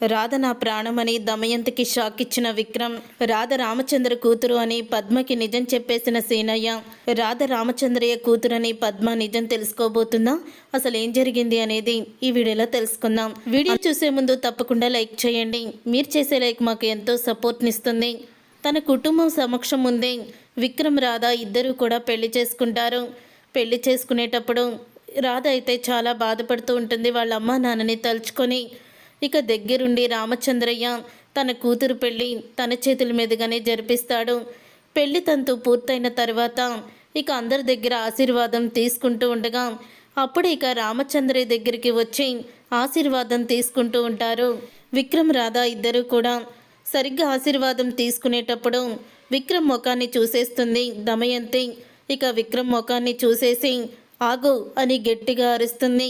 రాధ నా ప్రాణమని దమయంతికి షాక్ ఇచ్చిన విక్రమ్, రాధ రామచంద్ర కూతురు అని పద్మకి నిజం చెప్పేసిన సీనయ్య, రాధ రామచంద్రయ్య కూతురని పద్మ నిజం తెలుసుకోబోతుందా? అసలు ఏం జరిగింది అనేది ఈ వీడియోలో తెలుసుకుందాం. వీడియో చూసే ముందు తప్పకుండా లైక్ చేయండి. మీరు చేసే లైక్ మాకు ఎంతో సపోర్ట్నిస్తుంది. తన కుటుంబం సమక్షం ముందే విక్రమ్ రాధ ఇద్దరూ కూడా పెళ్లి చేసుకుంటారు. పెళ్లి చేసుకునేటప్పుడు రాధ అయితే చాలా బాధపడుతూ ఉంటుంది వాళ్ళ అమ్మ నాన్నని తలుచుకొని. ఇక దగ్గరుండి రామచంద్రయ్య తన కూతురు పెళ్ళి తన చేతుల మీదుగానే జరిపిస్తాడు. పెళ్లి తంతు పూర్తయిన తర్వాత ఇక అందరి దగ్గర ఆశీర్వాదం తీసుకుంటూ ఉండగా అప్పుడు ఇక రామచంద్రయ్య దగ్గరికి వచ్చి ఆశీర్వాదం తీసుకుంటూ ఉంటారు విక్రమ్ రాధ ఇద్దరు కూడా. సరిగ్గా ఆశీర్వాదం తీసుకునేటప్పుడు విక్రమ్ ముఖాన్ని చూసేస్తుంది దమయంతి. ఇక విక్రమ్ ముఖాన్ని చూసేసి ఆగు అని గట్టిగా అరుస్తుంది.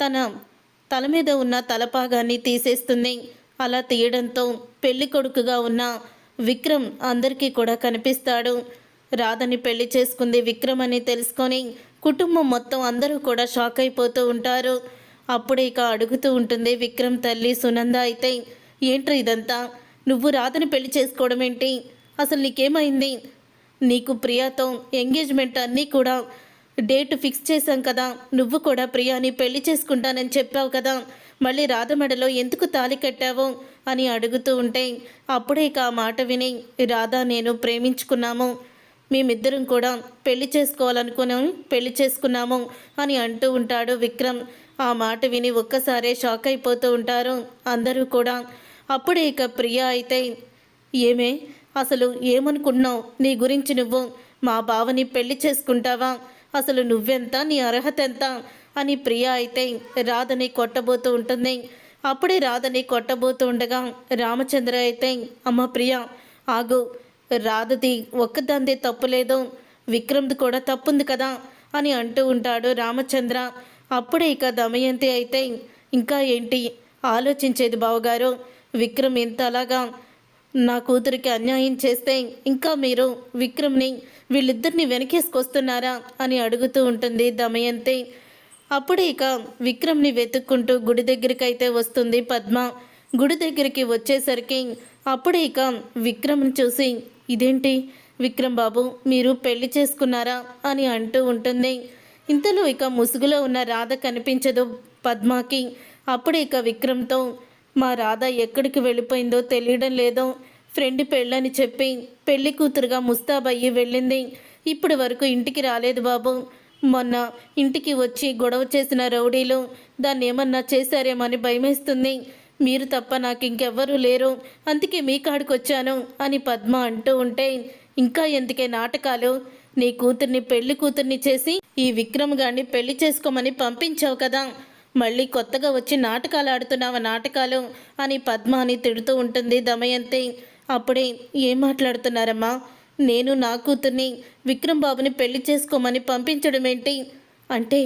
తన తల మీద ఉన్న తలపాగాన్ని తీసేస్తుంది. అలా తీయడంతో పెళ్లి కొడుకుగా ఉన్న విక్రమ్ అందరికీ కూడా కనిపిస్తాడు. రాధని పెళ్లి చేసుకుంది విక్రమ్ అని తెలుసుకొని కుటుంబం మొత్తం అందరూ కూడా షాక్ అయిపోతూ ఉంటారు. అప్పుడే ఇక అడుగుతూ ఉంటుంది విక్రమ్ తల్లి సునంద అయితే, ఏంట్రా ఇదంతా? నువ్వు రాధని పెళ్లి చేసుకోవడం ఏంటి? అసలు నీకేమైంది? నీకు ప్రియాతో ఎంగేజ్మెంట్ అన్నీ కూడా డేట్ ఫిక్స్ చేశాం కదా, నువ్వు కూడా ప్రియాని పెళ్లి చేసుకుంటానని చెప్పావు కదా, మళ్ళీ రాధ మెడలో ఎందుకు తాళి కట్టావు అని అడుగుతూ ఉంటే అప్పుడే ఇక ఆ మాట విని రాధ నేను ప్రేమించుకున్నాము, మేమిద్దరం కూడా పెళ్లి పెళ్లి చేసుకున్నాము అని అంటూ ఉంటాడు విక్రమ్. ఆ మాట విని ఒక్కసారే షాక్ అయిపోతూ ఉంటారు అందరూ కూడా. అప్పుడే ఇక ప్రియా అయితే, ఏమే అసలు ఏమనుకున్నావు? నీ గురించి నువ్వు మా బావని పెళ్లి చేసుకుంటావా? అసలు నువ్వెంత, నీ అర్హత ఎంత అని ప్రియా అయితే రాధని కొట్టబోతూ ఉంటుంది. అప్పుడే రాధని కొట్టబోతూ ఉండగా రామచంద్ర అయితే, అమ్మ ప్రియా ఆగు, రాధది ఒక్కదాందే తప్పులేదు, విక్రమ్ది కూడా తప్పుంది కదా అని అంటూ ఉంటాడు రామచంద్ర. అప్పుడే ఇక దమయంతి అయితే, ఇంకా ఏంటి ఆలోచించేది బావగారు? విక్రమ్ ఇంతలాగా నా కూతురికి అన్యాయం చేస్తే ఇంకా మీరు విక్రమ్ని వీళ్ళిద్దరిని వెనకేసుకొస్తున్నారా అని అడుగుతూ ఉంటుంది దమయంతి. అప్పుడు ఇక విక్రమ్ని వెతుక్కుంటూ గుడి దగ్గరికి అయితే వస్తుంది పద్మ. గుడి దగ్గరికి వచ్చేసరికి అప్పుడు ఇక విక్రమ్ని చూసి, ఇదేంటి విక్రమ్ బాబు మీరు పెళ్లి చేసుకున్నారా అని అంటూ ఉంటుంది. ఇంతలో ఇక ముసుగులో ఉన్న రాధ కనిపించదు పద్మకి. అప్పుడు ఇక విక్రమ్తో, మా రాధ ఎక్కడికి వెళ్ళిపోయిందో తెలియడం లేదో, ఫ్రెండ్ పెళ్ళని చెప్పి పెళ్లి కూతురుగా ముస్తాబయ్యి వెళ్ళింది, ఇప్పటి వరకు ఇంటికి రాలేదు బాబు. మొన్న ఇంటికి వచ్చి గొడవ చేసిన రౌడీలు దాన్ని ఏమన్నా చేశారేమని భయమేస్తుంది, మీరు తప్ప నాకు ఇంకెవ్వరూ లేరు, అందుకే మీ కాడికి వచ్చాను అని పద్మ అంటూ ఉంటే, ఇంకా ఎందుకే నాటకాలు? నీ కూతుర్ని పెళ్లి కూతుర్ని చేసి ఈ విక్రమ్ గారిని పెళ్లి చేసుకోమని పంపించావు కదా, మళ్ళీ కొత్తగా వచ్చి నాటకాలు ఆడుతున్నావా నాటకాలు అని పద్మ అని తిడుతూ ఉంటుంది దమయంతి. అప్పుడే, ఏం మాట్లాడుతున్నారమ్మా? నేను నా కూతుర్ని విక్రమ్ బాబుని పెళ్లి చేసుకోమని పంపించడం ఏంటి అంటే,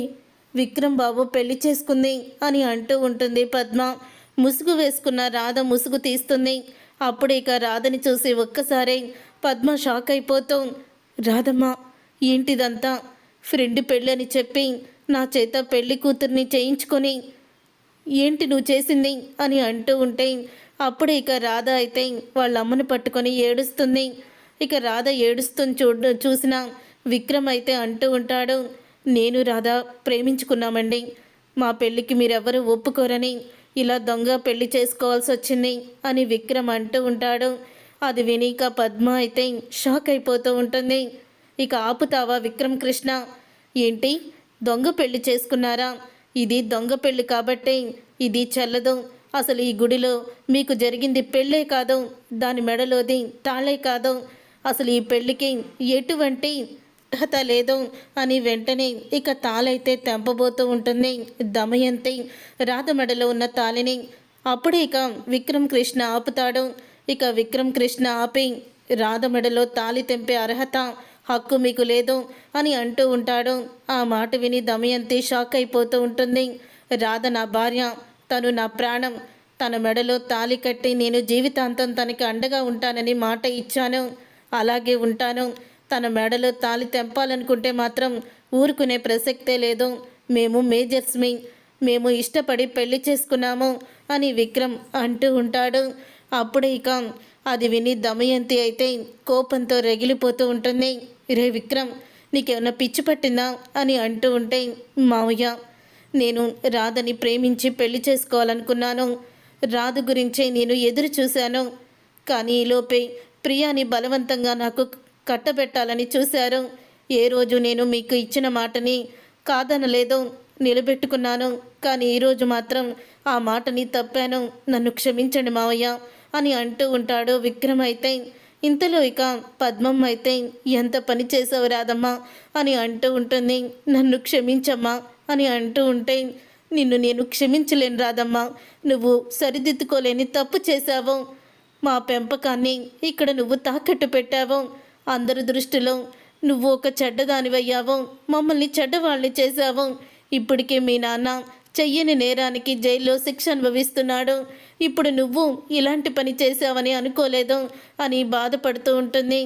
విక్రమ్ బాబు పెళ్లి చేసుకుంది అని అంటూ ఉంటుంది పద్మ. ముసుగు వేసుకున్న రాధ ముసుగు తీస్తుంది. అప్పుడు ఇక రాధని చూసి ఒక్కసారి పద్మ షాక్ అయిపోతూ, రాధమ్మ ఏంటిదంతా? ఫ్రెండ్ పెళ్ళని చెప్పి నా చేత పెళ్లి కూతుర్ని చేయించుకొని ఏంటి నువ్వు చేసింది అని అంటూ ఉంటే అప్పుడు ఇక రాధ అయితే వాళ్ళ అమ్మని పట్టుకొని ఏడుస్తుంది. ఇక రాధ ఏడుస్తుంది చూసిన విక్రమ్ అయితే అంటూ ఉంటాడు, నేను రాధ ప్రేమించుకున్నామండి, మా పెళ్ళికి మీరెవరూ ఒప్పుకోరని ఇలా దొంగ పెళ్లి చేసుకోవాల్సి వచ్చింది అని విక్రమ్ అంటూ ఉంటాడు. అది విని ఇక పద్మ అయితే షాక్ అయిపోతూ ఉంటుంది. ఇక ఆపుతావా విక్రమ్ కృష్ణ? ఏంటి దొంగ పెళ్లి చేసుకున్నారా? ఇది దొంగ పెళ్లి కాబట్టి ఇది చెల్లదు. అసలు ఈ గుడిలో మీకు జరిగింది పెళ్ళే కాదు, దాని మెడలోది తాళే కాదు, అసలు ఈ పెళ్ళికి ఎటువంటి అర్హత లేదు అని వెంటనే ఇక తాళైతే తెంపబోతూ ఉంటుంది దమయంతి రాధ మెడలో ఉన్న తాళిని. అప్పుడు ఇక విక్రమ్ కృష్ణ ఆపుతాడు. ఇక విక్రమ్ కృష్ణ ఆపి, రాధ మెడలో తాళి తెంపే అర్హత హక్కు మీకు లేదు అని అంటూ ఉంటాడు. ఆ మాట విని దమయంతి షాక్ అయిపోతూ ఉంటుంది. రాధ నా భార్య, తను నా ప్రాణం, తన మెడలో తాళి కట్టి నేను జీవితాంతం తనకి అండగా ఉంటానని మాట ఇచ్చాను, అలాగే ఉంటాను. తన మెడలో తాళి తెంపాలనుకుంటే మాత్రం ఊరుకునే ప్రసక్తే లేదు. మేము మేజర్స్మి, మేము ఇష్టపడి పెళ్లి చేసుకున్నాము అని విక్రమ్ అంటూ ఉంటాడు. అప్పుడే ఇక అది విని దమయంతి అయితే కోపంతో రగిలిపోతూ ఉంటుంది. రే విక్రమ్, నీకేమన్నా పిచ్చి పట్టిందా అని అంటూ ఉంటే, మావయ్య, నేను రాధని ప్రేమించి పెళ్లి చేసుకోవాలనుకున్నాను. రాధ గురించే నేను ఎదురు చూశాను. కానీ ఈలోపే ప్రియాని బలవంతంగా నాకు కట్టబెట్టాలని చూశారు. ఏ రోజు నేను మీకు ఇచ్చిన మాటని కాదనలేదో నిలబెట్టుకున్నాను. కానీ ఈరోజు మాత్రం ఆ మాటని తప్పాను. నన్ను క్షమించండి మావయ్య అని అంటూ ఉంటాడు విక్రమ్. అయితే ఇంతలో ఇక పద్మమ్మ అయితే, ఎంత పని చేసావు రాదమ్మా అని అంటూ ఉంటుంది. నన్ను క్షమించమ్మా అని అంటూ ఉంటే, నిన్ను నేను క్షమించలేను రాదమ్మా. నువ్వు సరిదిద్దుకోలేని తప్పు చేశావు. మా పెంపకాన్ని ఇక్కడ నువ్వు తాకట్టు పెట్టావు. అందరి దృష్టిలో నువ్వు ఒక చెడ్డదానివయ్యావు. మమ్మల్ని చెడ్డవాళ్ళని చేశావు. ఇప్పటికే మీ నాన్న చెయ్యని నేరానికి జైల్లో శిక్ష అనుభవిస్తున్నాడు. ఇప్పుడు నువ్వు ఇలాంటి పని చేశావని అనుకోలేదు అని బాధపడుతూ ఉంటుంది.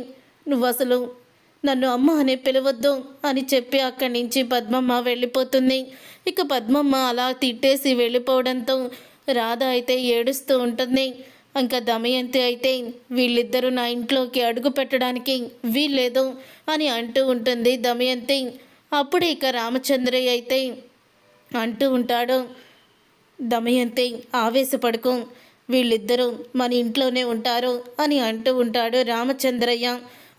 నువ్వు అసలు నన్ను అమ్మ అనే పిలవద్దు అని చెప్పి అక్కడి నుంచి పద్మమ్మ వెళ్ళిపోతుంది. ఇక పద్మమ్మ అలా తిట్టేసి వెళ్ళిపోవడంతో రాధ అయితే ఏడుస్తూ ఉంటుంది. ఇంకా దమయంతి అయితే, వీళ్ళిద్దరూ నా ఇంట్లోకి అడుగు పెట్టడానికి వీల్లేదు అని అంటూ ఉంటుంది దమయంతి. అప్పుడు ఇక రామచంద్రయ్య అయితే అంటూ ఉంటాడు, దమయంతి ఆవేశపడుకు, వీళ్ళిద్దరూ మన ఇంట్లోనే ఉంటారు అని అంటూ ఉంటాడు రామచంద్రయ్య.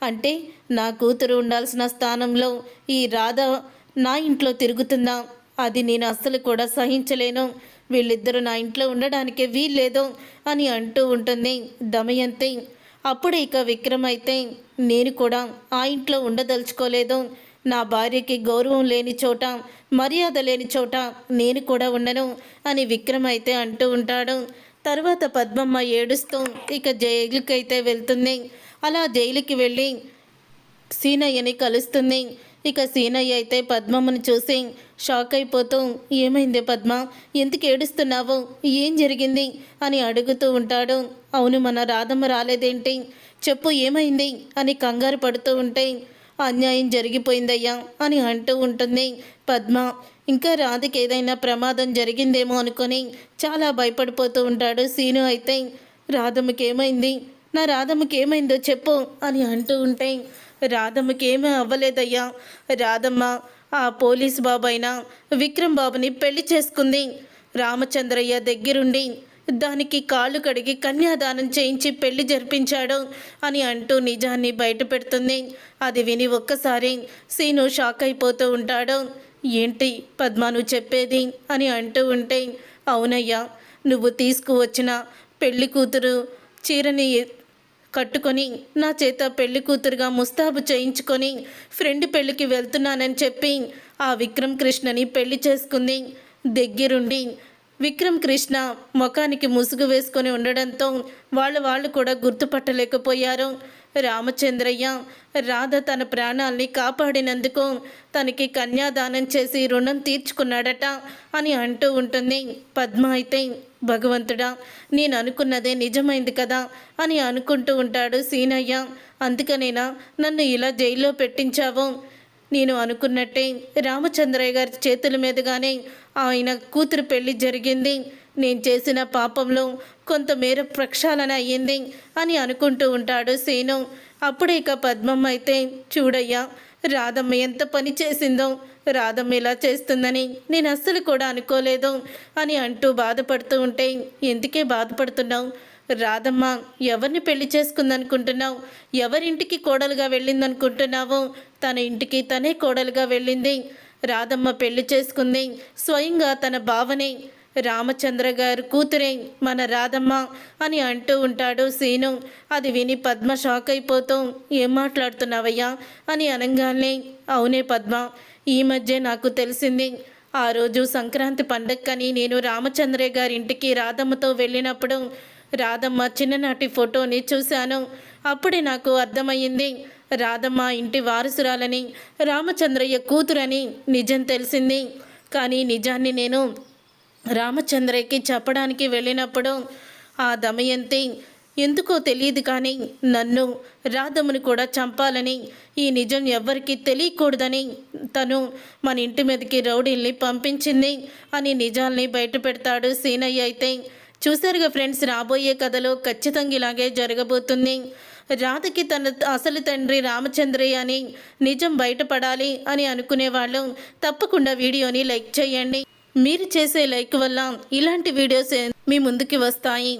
అంటే నా కూతురు ఉండాల్సిన స్థానంలో ఈ రాధ నా ఇంట్లో తిరుగుతుందా? అది నేను అస్సలు కూడా సహించలేను. వీళ్ళిద్దరూ నా ఇంట్లో ఉండడానికే వీల్లేదు అని అంటూ ఉంటుంది దమయంతి. అప్పుడు ఇక విక్రమ్ అయితే, నేను కూడా ఆ ఇంట్లో ఉండదలుచుకోలేదు. నా భార్యకి గౌరవం లేని చోట, మర్యాద లేని చోట నేను కూడా ఉండను అని విక్రమ్ అయితే అంటూ ఉంటాడు. తర్వాత పద్మమ్మ ఏడుస్తూ ఇక జైలుకి అయితే వెళ్తుంది. అలా జైలుకి వెళ్ళి సీనయ్యని కలుస్తుంది. ఇక సీనయ్య అయితే పద్మమ్మను చూసి షాక్ అయిపోతూ, ఏమైంది పద్మ, ఎందుకు ఏడుస్తున్నావు, ఏం జరిగింది అని అడుగుతూ ఉంటాడు. అవును, మన రాధమ్మ రాలేదేంటి, చెప్పు ఏమైంది అని కంగారు పడుతూ ఉంటే, అన్యాయం జరిగిపోయిందయ్యా అని అంటూ ఉంటుంది పద్మ. ఇంకా రాధకి ఏదైనా ప్రమాదం జరిగిందేమో అనుకొని చాలా భయపడిపోతూ ఉంటాడు సీను. అయితే రాధమ్మకి ఏమైంది, నా రాధమ్మకి ఏమైందో చెప్పు అని అంటూ ఉంటే, రాధమ్మకి ఏమీ అవ్వలేదయ్యా. రాధమ్మ ఆ పోలీస్ బాబు అయినా విక్రమ్ బాబుని పెళ్లి చేసుకుంది. రామచంద్రయ్య దగ్గరుండి దానికి కాళ్ళు కడిగి కన్యాదానం చేయించి పెళ్లి జరిపించాడు అని అంటూ నిజాన్ని బయట పెడుతుంది. అది విని ఒక్కసారి సీను షాక్ అయిపోతూ ఉంటాడు. ఏంటి పద్మ నువ్వు చెప్పేది అని అంటూ ఉంటే, అవునయ్యా, నువ్వు తీసుకువచ్చిన పెళ్లి కూతురు చీరని కట్టుకొని నా చేత పెళ్లి కూతురుగా ముస్తాబు చేయించుకొని ఫ్రెండ్ పెళ్ళికి వెళ్తున్నానని చెప్పి ఆ విక్రమ్ కృష్ణని పెళ్లి చేసుకుంది. దగ్గరుండి విక్రమ్ కృష్ణ ముఖానికి ముసుగు వేసుకొని ఉండడంతో వాళ్ళు కూడా గుర్తుపట్టలేకపోయారు. రామచంద్రయ్య రాధ తన ప్రాణాల్ని కాపాడినందుకు తనకి కన్యాదానం చేసి రుణం తీర్చుకున్నాడట అని అంటూ ఉంటుంది పద్మ. అయితే భగవంతుడా, నేను అనుకున్నదే నిజమైంది కదా అని అనుకుంటూ ఉంటాడు సీనయ్య. అందుకనేనా నన్ను ఇలా జైల్లో పెట్టించావు? నేను అనుకున్నట్టే రామచంద్రయ్య గారి చేతుల మీదుగానే ఆయన కూతురు పెళ్లి జరిగింది. నేను చేసిన పాపంలో కొంతమేర ప్రక్షాళన అయ్యింది అని అనుకుంటూ ఉంటాడు సీను. అప్పుడే ఇక పద్మమ్మ అయితే, చూడయ్యా, రాధమ్మ ఎంత పని చేసిందో, రాధమ్మ ఇలా చేస్తుందని నేను అస్సలు కూడా అనుకోలేదు అని అంటూ బాధపడుతూ ఉంటే, ఎందుకే బాధపడుతున్నావు? రాధమ్మ ఎవరిని పెళ్లి చేసుకుందనుకుంటున్నావు? ఎవరింటికి కోడలుగా వెళ్ళిందనుకుంటున్నావు? తన ఇంటికి తనే కోడలుగా వెళ్ళింది. రాధమ్మ పెళ్లి చేసుకుంది స్వయంగా తన బావనే, రామచంద్ర గారు కూతురే మన రాధమ్మ అని అంటూ ఉంటాడు సీను. అది విని పద్మ షాక్ అయిపోతూ, ఏం మాట్లాడుతున్నావయ్యా అని అనగానే, అవునే పద్మ, ఈ మధ్య నాకు తెలిసింది. ఆ రోజు సంక్రాంతి పండగకని నేను రామచంద్రయ్య గారి ఇంటికి రాధమ్మతో వెళ్ళినప్పుడు రాధమ్మ చిన్ననాటి ఫోటోని చూశాను. అప్పుడే నాకు అర్థమయ్యింది, రాధమ్మ ఇంటి వారసురాలని, రామచంద్రయ్య కూతురని నిజం తెలిసింది. కానీ నిజాన్ని నేను రామచంద్రయ్యకి చెప్పడానికి వెళ్ళినప్పుడు ఆ దమయంతి ఎందుకో తెలియదు కానీ నన్ను, రాధమ్మను కూడా చంపాలని, ఈ నిజం ఎవ్వరికీ తెలియకూడదని తను మన ఇంటి మీదకి రౌడీల్ని పంపించింది అని నిజాల్ని బయట పెడతాడు సీనయ్య. అయితే చూసారుగా ఫ్రెండ్స్, రాబోయే కథలో ఖచ్చితంగా ఇలాగే జరగబోతుంది. రాధకి తన అసలు తండ్రి రామచంద్రయ్య అని నిజం బయటపడాలి అని అనుకునే వాళ్ళు తప్పకుండా వీడియోని లైక్ చేయండి. మీరు చేసే లైక్ వల్ల ఇలాంటి వీడియోస్ మీ ముందుకి వస్తాయి.